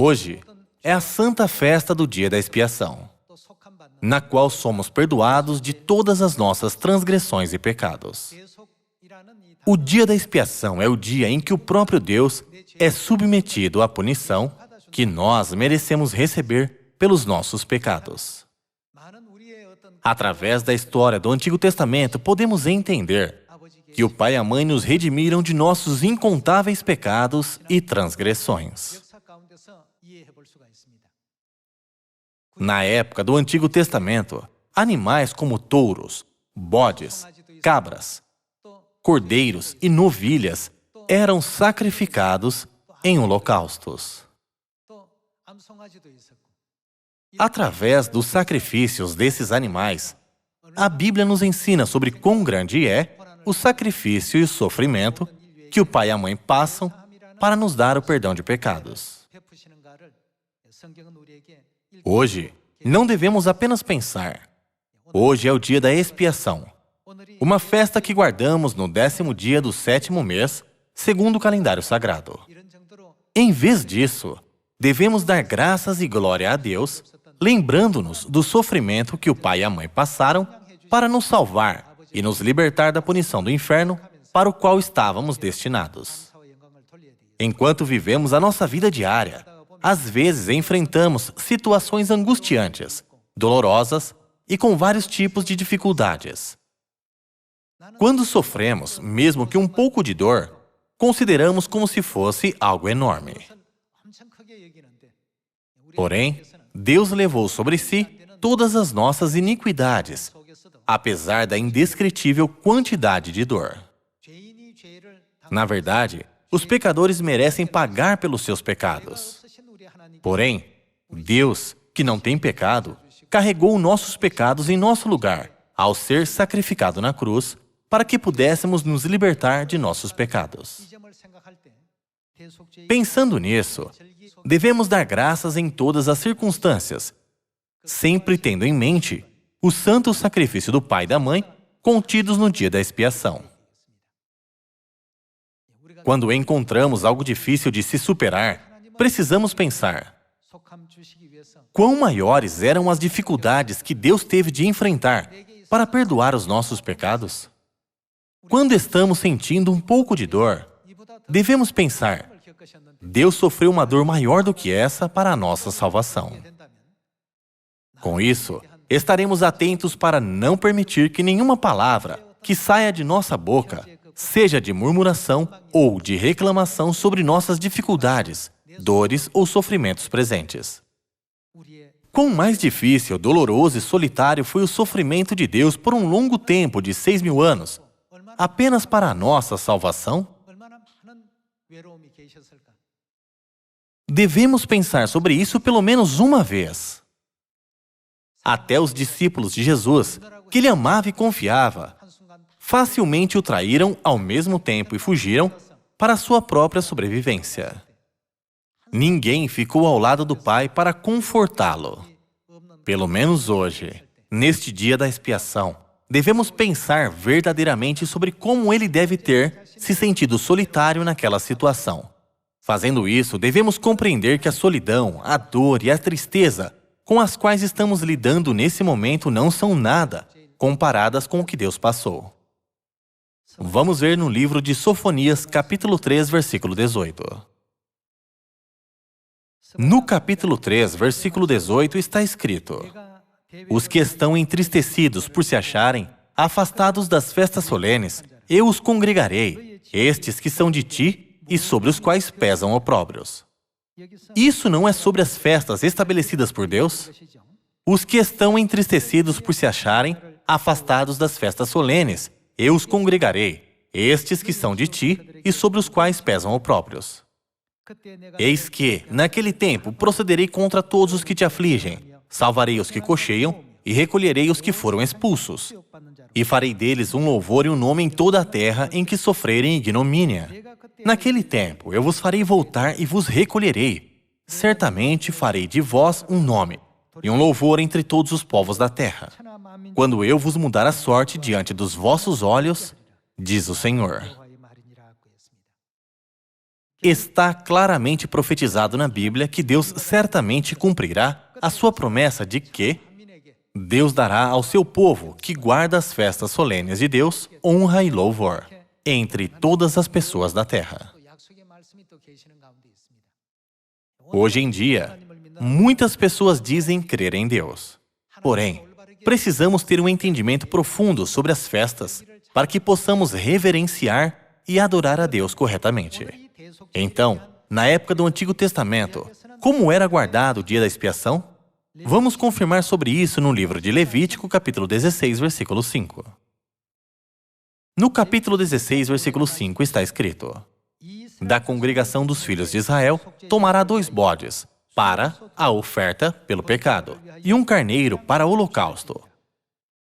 Hoje é a santa festa do dia da expiação, na qual somos perdoados de todas as nossas transgressões e pecados. O dia da expiação é o dia em que o próprio Deus é submetido à punição que nós merecemos receber pelos nossos pecados. Através da história do Antigo Testamento, podemos entender que o pai e a mãe nos redimiram de nossos incontáveis pecados e transgressões. Na época do Antigo Testamento, animais como touros, bodes, cabras, cordeiros e novilhas eram sacrificados em holocaustos. Através dos sacrifícios desses animais, a Bíblia nos ensina sobre quão grande é o sacrifício e o sofrimento que o pai e a mãe passam para nos dar o perdão de pecados. Hoje, não devemos apenas pensar. Hoje é o dia da expiação, uma festa que guardamos no 10º dia do 7º mês, segundo o calendário sagrado. Em vez disso, devemos dar graças e glória a Deus, lembrando-nos do sofrimento que o pai e a mãe passaram para nos salvar e nos libertar da punição do inferno para o qual estávamos destinados. Enquanto vivemos a nossa vida diária, às vezes enfrentamos situações angustiantes, dolorosas e com vários tipos de dificuldades. Quando sofremos, mesmo que um pouco de dor, consideramos como se fosse algo enorme. Porém, Deus levou sobre si todas as nossas iniquidades, apesar da indescritível quantidade de dor. Na verdade, os pecadores merecem pagar pelos seus pecados. Porém, Deus, que não tem pecado, carregou nossos pecados em nosso lugar, ao ser sacrificado na cruz, para que pudéssemos nos libertar de nossos pecados. Pensando nisso, devemos dar graças em todas as circunstâncias, sempre tendo em mente o santo sacrifício do pai e da mãe contidos no dia da expiação. Quando encontramos algo difícil de se superar, precisamos pensar: quão maiores eram as dificuldades que Deus teve de enfrentar para perdoar os nossos pecados? Quando estamos sentindo um pouco de dor, devemos pensar: Deus sofreu uma dor maior do que essa para a nossa salvação. Com isso, estaremos atentos para não permitir que nenhuma palavra que saia de nossa boca seja de murmuração ou de reclamação sobre nossas dificuldades, dores ou sofrimentos presentes. Quão mais difícil, doloroso e solitário foi o sofrimento de Deus por um longo tempo de 6.000 anos, apenas para a nossa salvação? Devemos pensar sobre isso pelo menos uma vez. Até os discípulos de Jesus, que ele amava e confiava, facilmente o traíram ao mesmo tempo e fugiram para a sua própria sobrevivência. Ninguém ficou ao lado do Pai para confortá-lo. Pelo menos hoje, neste dia da expiação, devemos pensar verdadeiramente sobre como ele deve ter se sentido solitário naquela situação. Fazendo isso, devemos compreender que a solidão, a dor e a tristeza com as quais estamos lidando nesse momento não são nada comparadas com o que Deus passou. Vamos ver no livro de Sofonias, capítulo 3, versículo 18. No capítulo 3, versículo 18, está escrito: os que estão entristecidos por se acharem afastados das festas solenes, eu os congregarei, estes que são de ti e sobre os quais pesam opróbrios. Isso não é sobre as festas estabelecidas por Deus? Os que estão entristecidos por se acharem afastados das festas solenes, eu os congregarei, estes que são de ti e sobre os quais pesam opróbrios. Eis que, naquele tempo, procederei contra todos os que te afligem, salvarei os que cocheiam e recolherei os que foram expulsos. E farei deles um louvor e um nome em toda a terra em que sofrerem ignomínia. Naquele tempo, eu vos farei voltar e vos recolherei. Certamente farei de vós um nome e um louvor entre todos os povos da terra, quando eu vos mudar a sorte diante dos vossos olhos, diz o Senhor. Está claramente profetizado na Bíblia que Deus certamente cumprirá a sua promessa de que Deus dará ao seu povo, que guarda as festas solenes de Deus, honra e louvor entre todas as pessoas da terra. Hoje em dia, muitas pessoas dizem crer em Deus. Porém, precisamos ter um entendimento profundo sobre as festas para que possamos reverenciar e adorar a Deus corretamente. Então, na época do Antigo Testamento, como era guardado o dia da expiação? Vamos confirmar sobre isso no livro de Levítico, capítulo 16, versículo 5. No capítulo 16, versículo 5 está escrito: da congregação dos filhos de Israel tomará 2 bodes para a oferta pelo pecado e 1 carneiro para o holocausto.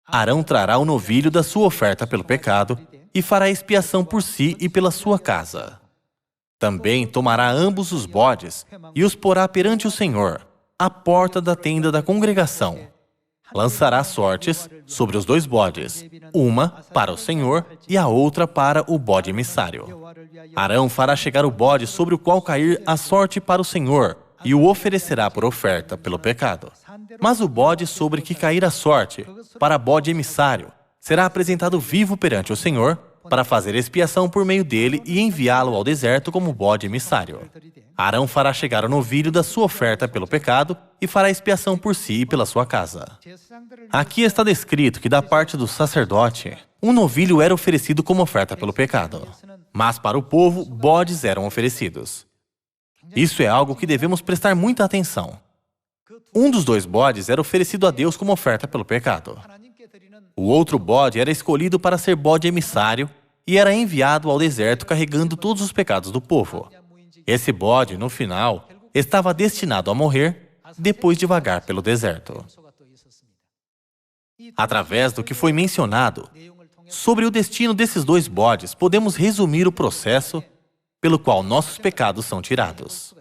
Arão trará o novilho da sua oferta pelo pecado e fará expiação por si e pela sua casa. Também tomará ambos os bodes e os porá perante o Senhor, à porta da tenda da congregação. Lançará sortes sobre os 2 bodes, uma para o Senhor e a outra para o bode emissário. Arão fará chegar o bode sobre o qual cair a sorte para o Senhor e o oferecerá por oferta pelo pecado. Mas o bode sobre que cair a sorte, para bode emissário, será apresentado vivo perante o Senhor, para fazer expiação por meio dele e enviá-lo ao deserto como bode emissário. Arão fará chegar o novilho da sua oferta pelo pecado e fará expiação por si e pela sua casa. Aqui está descrito que da parte do sacerdote, um novilho era oferecido como oferta pelo pecado. Mas para o povo, bodes eram oferecidos. Isso é algo que devemos prestar muita atenção. Um dos 2 bodes era oferecido a Deus como oferta pelo pecado. O outro bode era escolhido para ser bode emissário e era enviado ao deserto carregando todos os pecados do povo. Esse bode, no final, estava destinado a morrer depois de vagar pelo deserto. Através do que foi mencionado sobre o destino desses 2 bodes, podemos resumir o processo pelo qual nossos pecados são tirados.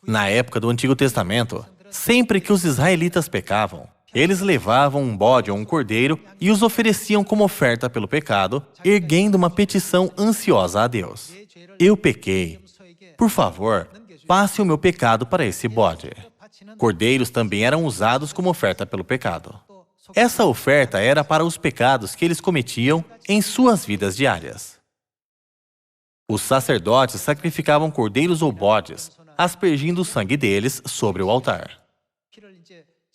Na época do Antigo Testamento, sempre que os israelitas pecavam, eles levavam um bode ou um cordeiro e os ofereciam como oferta pelo pecado, erguendo uma petição ansiosa a Deus. Eu pequei. Por favor, passe o meu pecado para esse bode. Cordeiros também eram usados como oferta pelo pecado. Essa oferta era para os pecados que eles cometiam em suas vidas diárias. Os sacerdotes sacrificavam cordeiros ou bodes, aspergindo o sangue deles sobre o altar.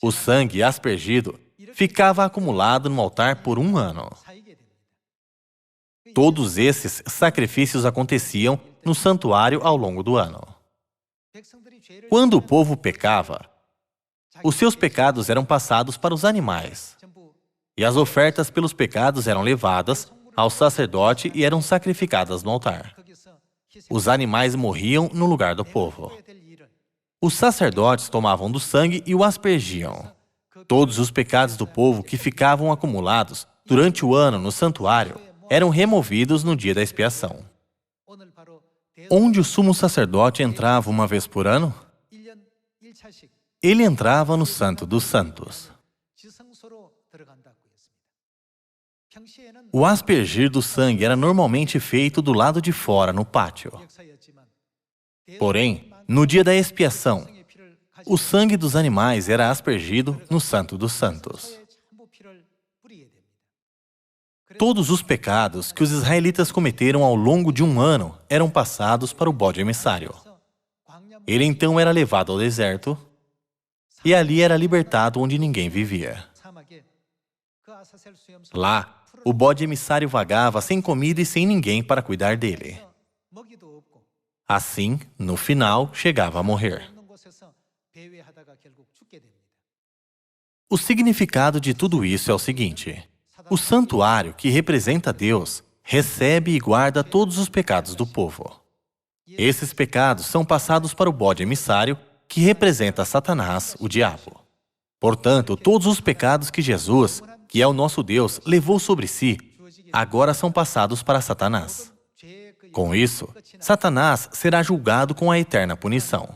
O sangue aspergido ficava acumulado no altar por 1 ano. Todos esses sacrifícios aconteciam no santuário ao longo do ano. Quando o povo pecava, os seus pecados eram passados para os animais, e as ofertas pelos pecados eram levadas ao sacerdote e eram sacrificadas no altar. Os animais morriam no lugar do povo. Os sacerdotes tomavam do sangue e o aspergiam. Todos os pecados do povo que ficavam acumulados durante o ano no santuário eram removidos no dia da expiação. Onde o sumo sacerdote entrava uma vez por ano? Ele entrava no Santo dos Santos. O aspergir do sangue era normalmente feito do lado de fora, no pátio. Porém, no dia da expiação, o sangue dos animais era aspergido no Santo dos Santos. Todos os pecados que os israelitas cometeram ao longo de 1 ano eram passados para o bode emissário. Ele então era levado ao deserto e ali era libertado onde ninguém vivia. Lá, o bode emissário vagava sem comida e sem ninguém para cuidar dele. Assim, no final, chegava a morrer. O significado de tudo isso é o seguinte: o santuário, que representa Deus, recebe e guarda todos os pecados do povo. Esses pecados são passados para o bode emissário, que representa Satanás, o diabo. Portanto, todos os pecados que Jesus, que é o nosso Deus, levou sobre si, agora são passados para Satanás. Com isso, Satanás será julgado com a eterna punição.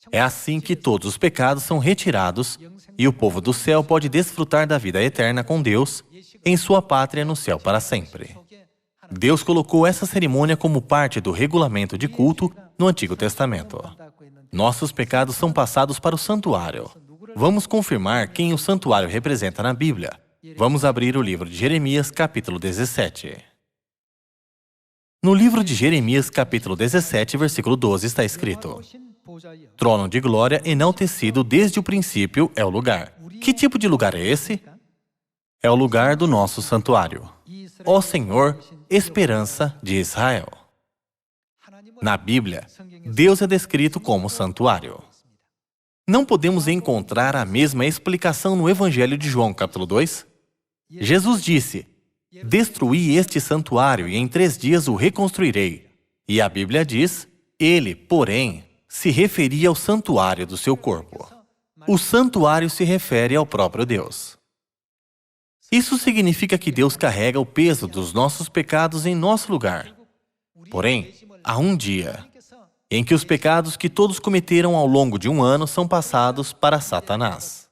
É assim que todos os pecados são retirados e o povo do céu pode desfrutar da vida eterna com Deus em sua pátria no céu para sempre. Deus colocou essa cerimônia como parte do regulamento de culto no Antigo Testamento. Nossos pecados são passados para o santuário. Vamos confirmar quem o santuário representa na Bíblia. Vamos abrir o livro de Jeremias, capítulo 17. No livro de Jeremias, capítulo 17, versículo 12, está escrito: Trono de glória enaltecido desde o princípio é o lugar. Que tipo de lugar é esse? É o lugar do nosso santuário. Ó Senhor, esperança de Israel. Na Bíblia, Deus é descrito como santuário. Não podemos encontrar a mesma explicação no Evangelho de João, capítulo 2? Jesus disse: Destruí este santuário e em 3 dias o reconstruirei. E a Bíblia diz: Ele, porém, se referia ao santuário do seu corpo. O santuário se refere ao próprio Deus. Isso significa que Deus carrega o peso dos nossos pecados em nosso lugar. Porém, há um dia em que os pecados que todos cometeram ao longo de um ano são passados para Satanás.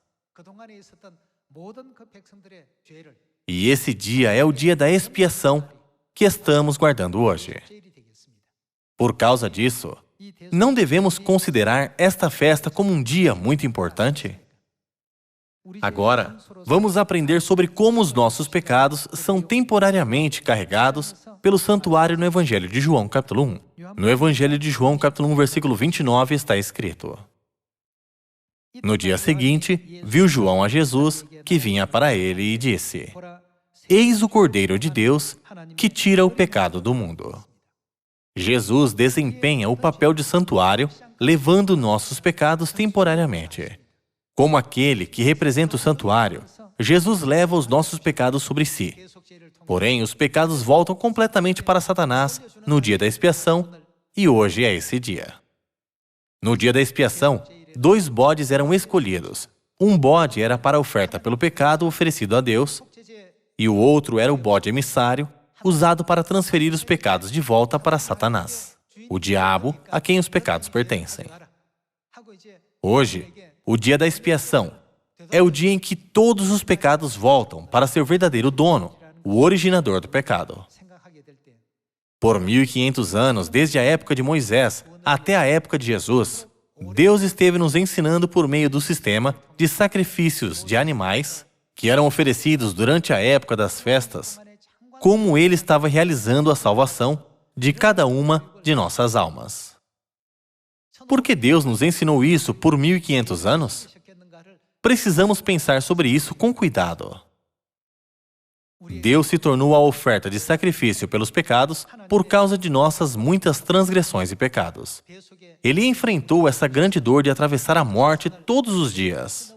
E esse dia é o dia da expiação que estamos guardando hoje. Por causa disso, não devemos considerar esta festa como um dia muito importante? Agora, vamos aprender sobre como os nossos pecados são temporariamente carregados pelo santuário no Evangelho de João, capítulo 1. No Evangelho de João, capítulo 1, versículo 29, está escrito: No dia seguinte, viu João a Jesus, que vinha para ele, e disse: Eis o Cordeiro de Deus, que tira o pecado do mundo. Jesus desempenha o papel de santuário, levando nossos pecados temporariamente. Como aquele que representa o santuário, Jesus leva os nossos pecados sobre si. Porém, os pecados voltam completamente para Satanás no dia da expiação, e hoje é esse dia. No dia da expiação, 2 bodes eram escolhidos. Um bode era para a oferta pelo pecado oferecido a Deus, e o outro era o bode emissário, usado para transferir os pecados de volta para Satanás, o diabo a quem os pecados pertencem. Hoje, o dia da expiação é o dia em que todos os pecados voltam para seu verdadeiro dono, o originador do pecado. Por 1500 anos, desde a época de Moisés até a época de Jesus, Deus esteve nos ensinando por meio do sistema de sacrifícios de animais que eram oferecidos durante a época das festas, como Ele estava realizando a salvação de cada uma de nossas almas. Por que Deus nos ensinou isso por 1500 anos? Precisamos pensar sobre isso com cuidado. Deus se tornou a oferta de sacrifício pelos pecados por causa de nossas muitas transgressões e pecados. Ele enfrentou essa grande dor de atravessar a morte todos os dias.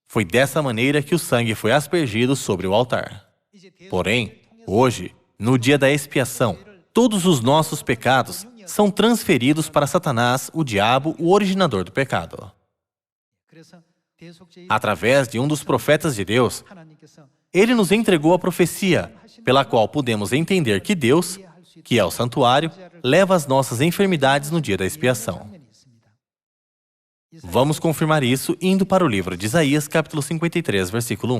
Foi dessa maneira que o sangue foi aspergido sobre o altar. Porém, hoje, no dia da expiação, todos os nossos pecados são transferidos para Satanás, o diabo, o originador do pecado. Através de um dos profetas de Deus, Ele nos entregou a profecia, pela qual podemos entender que Deus, que é o santuário, leva as nossas enfermidades no dia da expiação. Vamos confirmar isso indo para o livro de Isaías, capítulo 53, versículo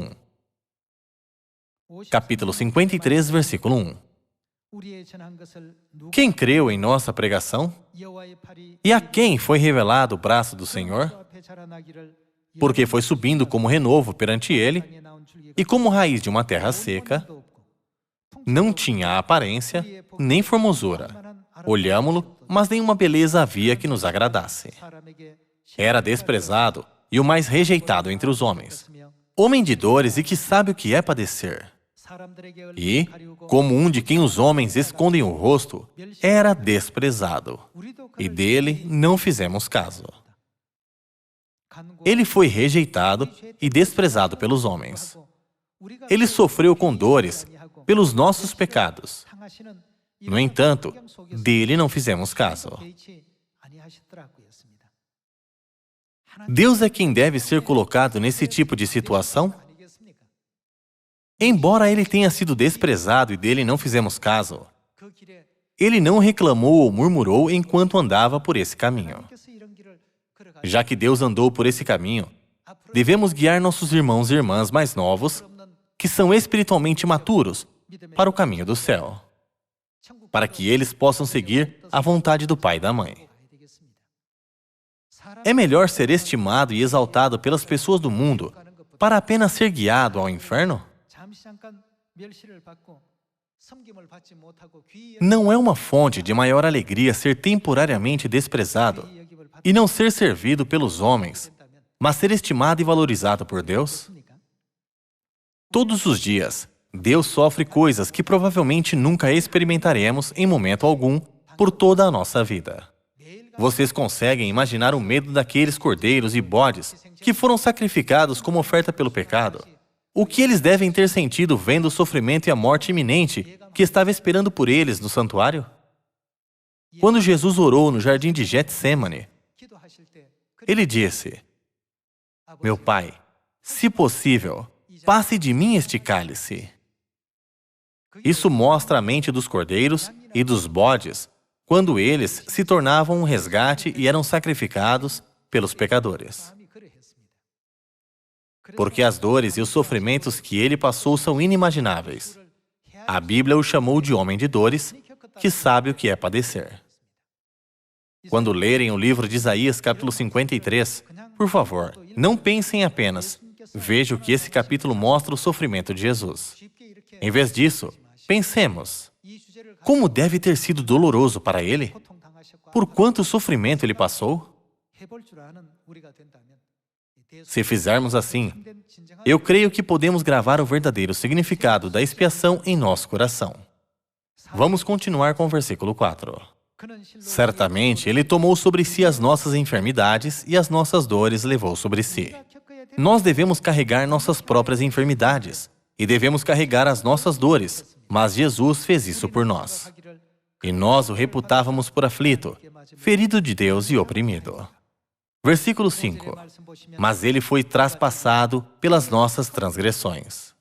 1. Capítulo 53, versículo 1. Quem creu em nossa pregação? E a quem foi revelado o braço do Senhor? Porque foi subindo como renovo perante Ele, e como raiz de uma terra seca, não tinha aparência, nem formosura. Olhámo-lo, mas nenhuma beleza havia que nos agradasse. Era desprezado e o mais rejeitado entre os homens. Homem de dores e que sabe o que é padecer. E, como um de quem os homens escondem o rosto, era desprezado. E dele não fizemos caso. Ele foi rejeitado e desprezado pelos homens. Ele sofreu com dores pelos nossos pecados. No entanto, dele não fizemos caso. Deus é quem deve ser colocado nesse tipo de situação? Embora Ele tenha sido desprezado e dele não fizemos caso, Ele não reclamou ou murmurou enquanto andava por esse caminho. Já que Deus andou por esse caminho, devemos guiar nossos irmãos e irmãs mais novos, que são espiritualmente maturos, para o caminho do céu. para que eles possam seguir a vontade do pai e da mãe. É melhor ser estimado e exaltado pelas pessoas do mundo para apenas ser guiado ao inferno? Não é uma fonte de maior alegria ser temporariamente desprezado e não ser servido pelos homens, mas ser estimado e valorizado por Deus? Todos os dias, Deus sofre coisas que provavelmente nunca experimentaremos em momento algum por toda a nossa vida. Vocês conseguem imaginar o medo daqueles cordeiros e bodes que foram sacrificados como oferta pelo pecado? O que eles devem ter sentido vendo o sofrimento e a morte iminente que estava esperando por eles no santuário? Quando Jesus orou no jardim de Getsêmani, ele disse: Meu Pai, se possível, passe de mim este cálice. Isso mostra a mente dos cordeiros e dos bodes, quando eles se tornavam um resgate e eram sacrificados pelos pecadores. Porque as dores e os sofrimentos que ele passou são inimagináveis. A Bíblia o chamou de homem de dores, que sabe o que é padecer. Quando lerem o livro de Isaías, capítulo 53, por favor, não pensem apenas: vejam que esse capítulo mostra o sofrimento de Jesus. Em vez disso, pensemos: como deve ter sido doloroso para ele? Por quanto sofrimento ele passou? Se fizermos assim, eu creio que podemos gravar o verdadeiro significado da expiação em nosso coração. Vamos continuar com o versículo 4. Certamente, ele tomou sobre si as nossas enfermidades e as nossas dores levou sobre si. Nós devemos carregar nossas próprias enfermidades e devemos carregar as nossas dores, mas Jesus fez isso por nós. E nós o reputávamos por aflito, ferido de Deus e oprimido. Versículo 5. Mas ele foi traspassado pelas nossas transgressões.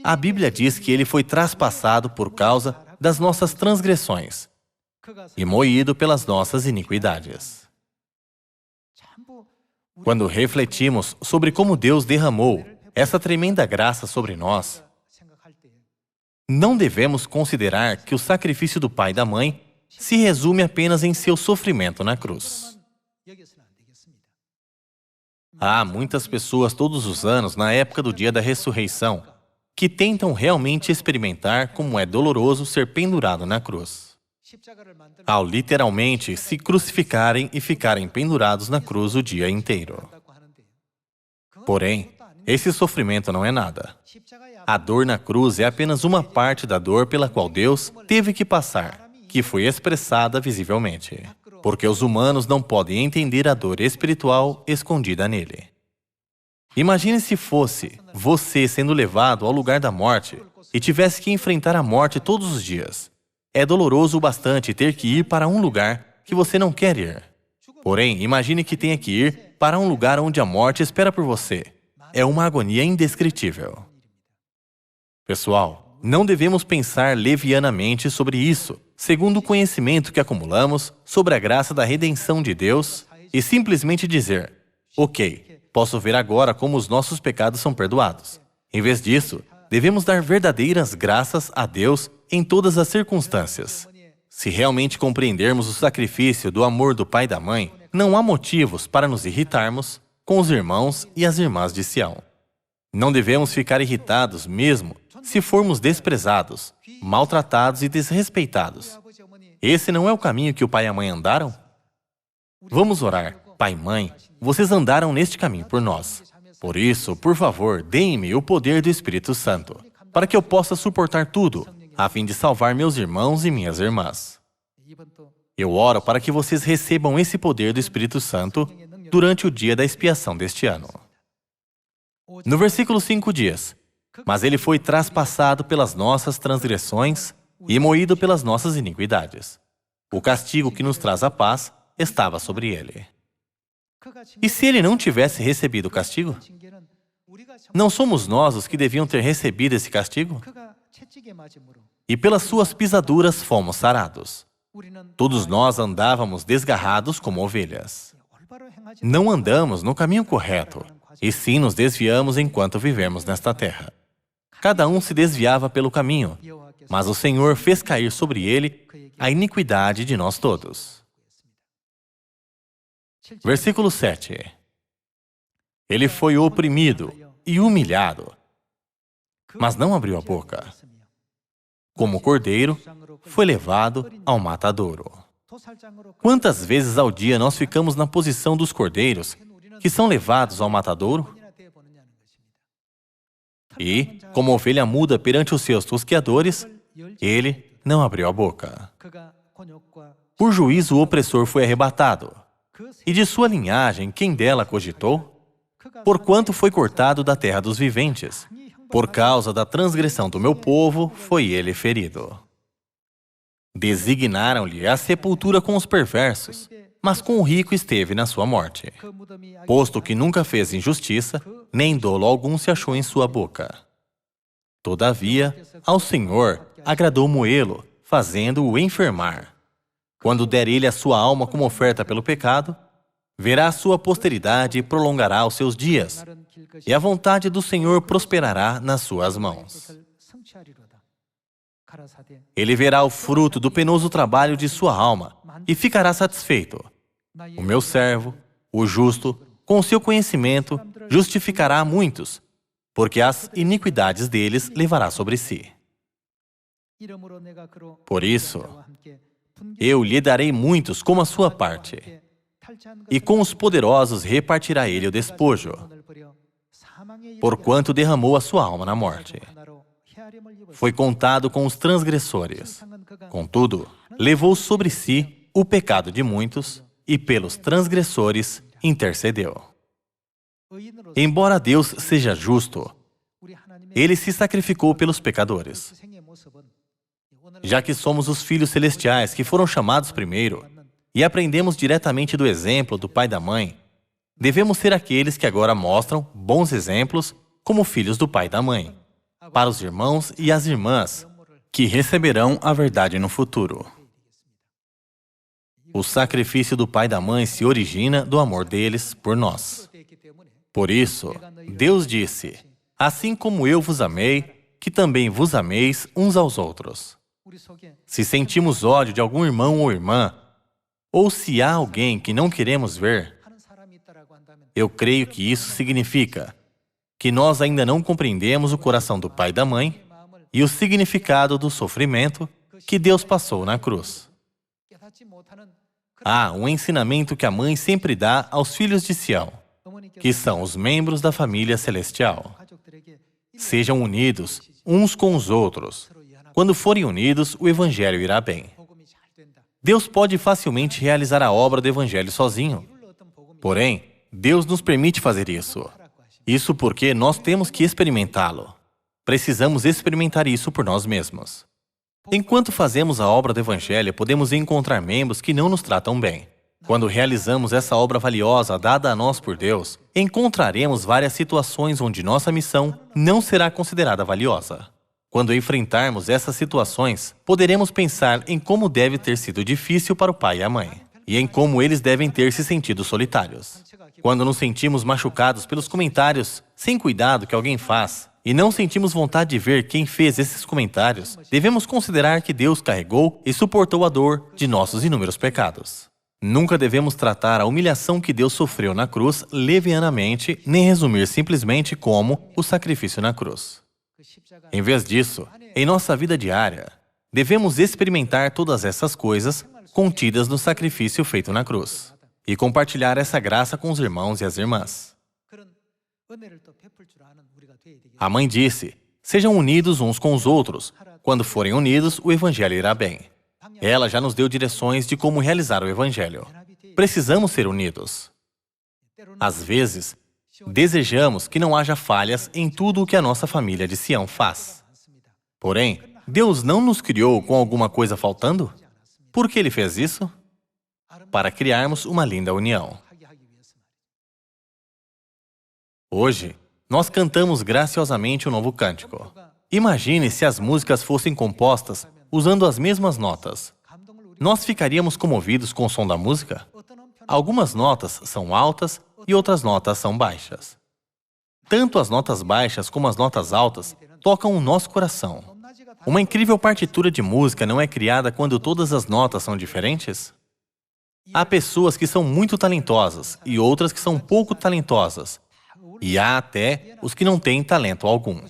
A Bíblia diz que ele foi traspassado por causa das nossas transgressões e moído pelas nossas iniquidades. Quando refletimos sobre como Deus derramou essa tremenda graça sobre nós, não devemos considerar que o sacrifício do pai e da mãe se resume apenas em seu sofrimento na cruz. Há muitas pessoas todos os anos, na época do dia da ressurreição, que tentam realmente experimentar como é doloroso ser pendurado na cruz. Ao literalmente se crucificarem e ficarem pendurados na cruz o dia inteiro. Porém, esse sofrimento não é nada. A dor na cruz é apenas uma parte da dor pela qual Deus teve que passar, que foi expressada visivelmente. Porque os humanos não podem entender a dor espiritual escondida nele. Imagine se fosse você sendo levado ao lugar da morte e tivesse que enfrentar a morte todos os dias. É doloroso o bastante ter que ir para um lugar que você não quer ir. Porém, imagine que tenha que ir para um lugar onde a morte espera por você. É uma agonia indescritível. Pessoal, não devemos pensar levianamente sobre isso, segundo o conhecimento que acumulamos sobre a graça da redenção de Deus, e simplesmente dizer: ok, posso ver agora como os nossos pecados são perdoados. Em vez disso, devemos dar verdadeiras graças a Deus em todas as circunstâncias. Se realmente compreendermos o sacrifício do amor do pai e da mãe, não há motivos para nos irritarmos com os irmãos e as irmãs de Sião. Não devemos ficar irritados mesmo se formos desprezados, maltratados e desrespeitados. Esse não é o caminho que o pai e a mãe andaram? Vamos orar. Pai e mãe, vocês andaram neste caminho por nós. Por isso, por favor, deem-me o poder do Espírito Santo, para que eu possa suportar tudo, a fim de salvar meus irmãos e minhas irmãs. Eu oro para que vocês recebam esse poder do Espírito Santo durante o dia da expiação deste ano. No versículo 5 diz: mas ele foi traspassado pelas nossas transgressões e moído pelas nossas iniquidades. O castigo que nos traz a paz estava sobre ele. E se ele não tivesse recebido o castigo? Não somos nós os que deviam ter recebido esse castigo? E pelas suas pisaduras fomos sarados. Todos nós andávamos desgarrados como ovelhas. Não andamos no caminho correto, e sim nos desviamos enquanto vivemos nesta terra. Cada um se desviava pelo caminho, mas o Senhor fez cair sobre ele a iniquidade de nós todos. Versículo 7. Ele foi oprimido e humilhado, mas não abriu a boca. Como cordeiro, foi levado ao matadouro. Quantas vezes ao dia nós ficamos na posição dos cordeiros que são levados ao matadouro? E, como ovelha muda perante os seus tosqueadores, ele não abriu a boca. Por juízo o opressor foi arrebatado, e de sua linhagem quem dela cogitou? Porquanto foi cortado da terra dos viventes, por causa da transgressão do meu povo foi ele ferido. Designaram-lhe a sepultura com os perversos, mas com o rico esteve na sua morte, posto que nunca fez injustiça, nem dolo algum se achou em sua boca. Todavia, ao Senhor agradou moê-lo, fazendo-o enfermar. Quando der ele a sua alma como oferta pelo pecado, verá a sua posteridade e prolongará os seus dias, e a vontade do Senhor prosperará nas suas mãos. Ele verá o fruto do penoso trabalho de sua alma e ficará satisfeito. O meu servo, o justo, com o seu conhecimento, justificará a muitos, porque as iniquidades deles levará sobre si. Por isso, eu lhe darei muitos como a sua parte, e com os poderosos repartirá ele o despojo, porquanto derramou a sua alma na morte. Foi contado com os transgressores. Contudo, levou sobre si o pecado de muitos e pelos transgressores intercedeu. Embora Deus seja justo, Ele se sacrificou pelos pecadores. Já que somos os filhos celestiais que foram chamados primeiro e aprendemos diretamente do exemplo do pai e da mãe, devemos ser aqueles que agora mostram bons exemplos como filhos do pai e da mãe, para os irmãos e as irmãs que receberão a verdade no futuro. O sacrifício do pai e da mãe se origina do amor deles por nós. Por isso, Deus disse: assim como eu vos amei, que também vos ameis uns aos outros. Se sentimos ódio de algum irmão ou irmã, ou se há alguém que não queremos ver, eu creio que isso significa que nós ainda não compreendemos o coração do pai e da mãe e o significado do sofrimento que Deus passou na cruz. Há um ensinamento que a mãe sempre dá aos filhos de Sião, que são os membros da família celestial. Sejam unidos uns com os outros. Quando forem unidos, o Evangelho irá bem. Deus pode facilmente realizar a obra do Evangelho sozinho. Porém, Deus nos permite fazer isso. Isso porque nós temos que experimentá-lo. Precisamos experimentar isso por nós mesmos. Enquanto fazemos a obra do Evangelho, podemos encontrar membros que não nos tratam bem. Quando realizamos essa obra valiosa dada a nós por Deus, encontraremos várias situações onde nossa missão não será considerada valiosa. Quando enfrentarmos essas situações, poderemos pensar em como deve ter sido difícil para o pai e a mãe, e em como eles devem ter se sentido solitários. Quando nos sentimos machucados pelos comentários sem cuidado que alguém faz, e não sentimos vontade de ver quem fez esses comentários, devemos considerar que Deus carregou e suportou a dor de nossos inúmeros pecados. Nunca devemos tratar a humilhação que Deus sofreu na cruz levianamente, nem resumir simplesmente como o sacrifício na cruz. Em vez disso, em nossa vida diária, devemos experimentar todas essas coisas contidas no sacrifício feito na cruz e compartilhar essa graça com os irmãos e as irmãs. A mãe disse: sejam unidos uns com os outros. Quando forem unidos, o Evangelho irá bem. Ela já nos deu direções de como realizar o Evangelho. Precisamos ser unidos. Às vezes, desejamos que não haja falhas em tudo o que a nossa família de Sião faz. Porém, Deus não nos criou com alguma coisa faltando? Por que Ele fez isso? Para criarmos uma linda união. Hoje, nós cantamos graciosamente um novo cântico. Imagine se as músicas fossem compostas usando as mesmas notas. Nós ficaríamos comovidos com o som da música? Algumas notas são altas e outras notas são baixas. Tanto as notas baixas como as notas altas tocam o nosso coração. Uma incrível partitura de música não é criada quando todas as notas são diferentes? Há pessoas que são muito talentosas e outras que são pouco talentosas. E há até os que não têm talento algum.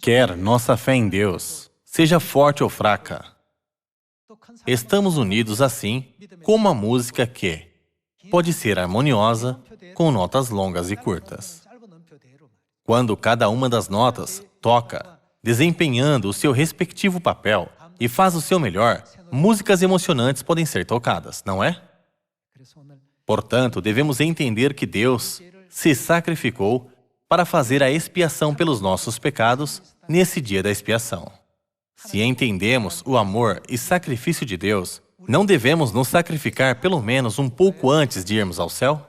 Quer nossa fé em Deus seja forte ou fraca, estamos unidos assim como a música que pode ser harmoniosa com notas longas e curtas. Quando cada uma das notas toca, desempenhando o seu respectivo papel e faz o seu melhor, músicas emocionantes podem ser tocadas, não é? Portanto, devemos entender que Deus se sacrificou para fazer a expiação pelos nossos pecados nesse dia da expiação. Se entendemos o amor e sacrifício de Deus, não devemos nos sacrificar pelo menos um pouco antes de irmos ao céu?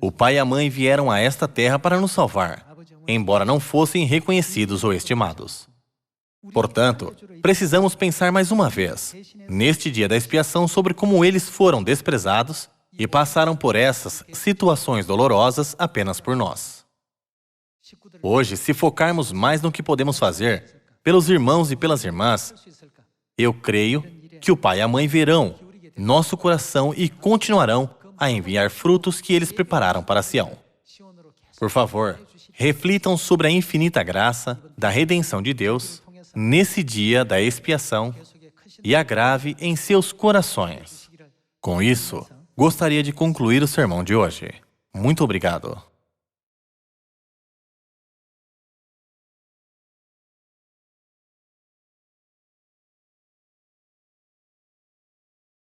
O pai e a mãe vieram a esta terra para nos salvar, embora não fossem reconhecidos ou estimados. Portanto, precisamos pensar mais uma vez, neste dia da expiação, sobre como eles foram desprezados e passaram por essas situações dolorosas apenas por nós. Hoje, se focarmos mais no que podemos fazer pelos irmãos e pelas irmãs, eu creio que o pai e a mãe verão nosso coração e continuarão a enviar frutos que eles prepararam para Sião. Por favor, reflitam sobre a infinita graça da redenção de Deus nesse dia da expiação e a grave em seus corações. Com isso, gostaria de concluir o sermão de hoje. Muito obrigado.